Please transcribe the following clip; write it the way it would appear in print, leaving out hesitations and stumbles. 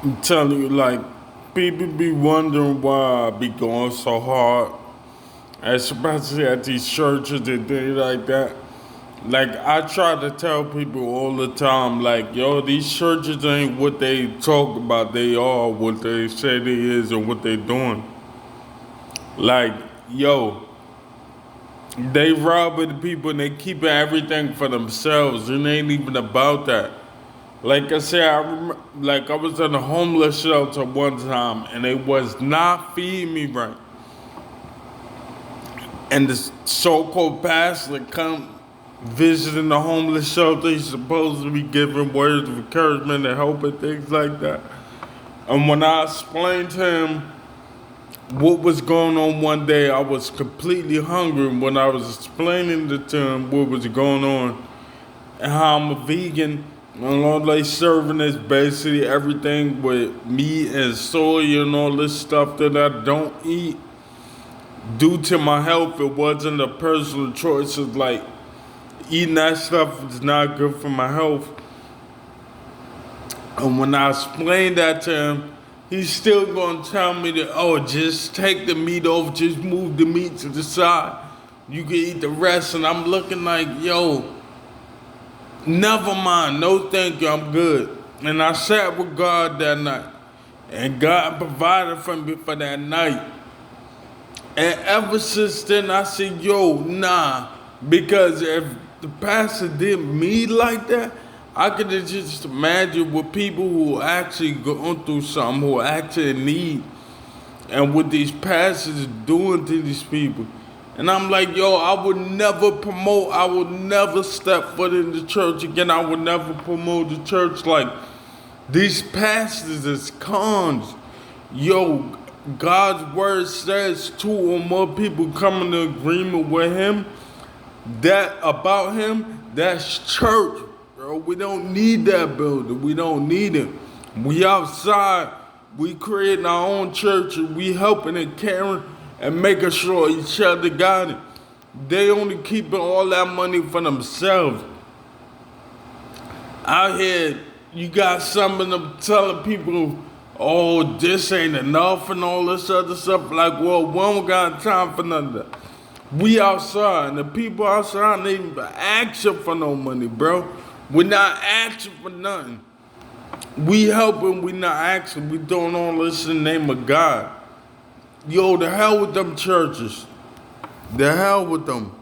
I'm telling you, like, people be wondering why I be going so hard, especially at these churches and things like that. Like, I try to tell people all the time, like, yo, these churches ain't what they talk about. They are what they say they is and what they doing. Like, yo, they robbing the people and they keeping everything for themselves. It ain't even about that. Like I said, like I was in a homeless shelter one time, and they was not feeding me right. And the so-called pastor come visiting the homeless shelter. He's supposed to be giving words of encouragement and hope and things like that. And when I explained to him what was going on one day, I was completely hungry. When I was explaining to him what was going on and how I'm a vegan, and all they serving is basically everything with meat and soy and all this stuff that I don't eat. Due to my health, it wasn't a personal choice. It's like eating that stuff is not good for my health. And when I explained that to him, he's still gonna tell me that, oh, just take the meat off, just move the meat to the side. You can eat the rest. And I'm looking like, yo, never mind, no thank you, I'm good. And I sat with God that night. And God provided for me for that night. And ever since then, I said, yo, nah. Because if the pastor did me like that, I could have just imagined with people who actually going through something, who actually need, and what these pastors doing to these people. And I'm like, yo, I would never promote, I would never step foot in the church again. I would never promote the church. Like, these pastors is cons. Yo, God's word says two or more people come into agreement with him, that about him, that's church, bro. We don't need that building. We don't need it. We outside, we creating our own church, and we helping and caring and making sure each other got it. They only keeping all that money for themselves. Out here, you got some of them telling people, oh, this ain't enough and all this other stuff. Like, well, we don't got time for none of that. We outside, and the people outside, they ain't even asking for no money, bro. We're not asking for nothing. We helping, we not asking. We doing all this in the name of God. Yo, the hell with them churches. The hell with them.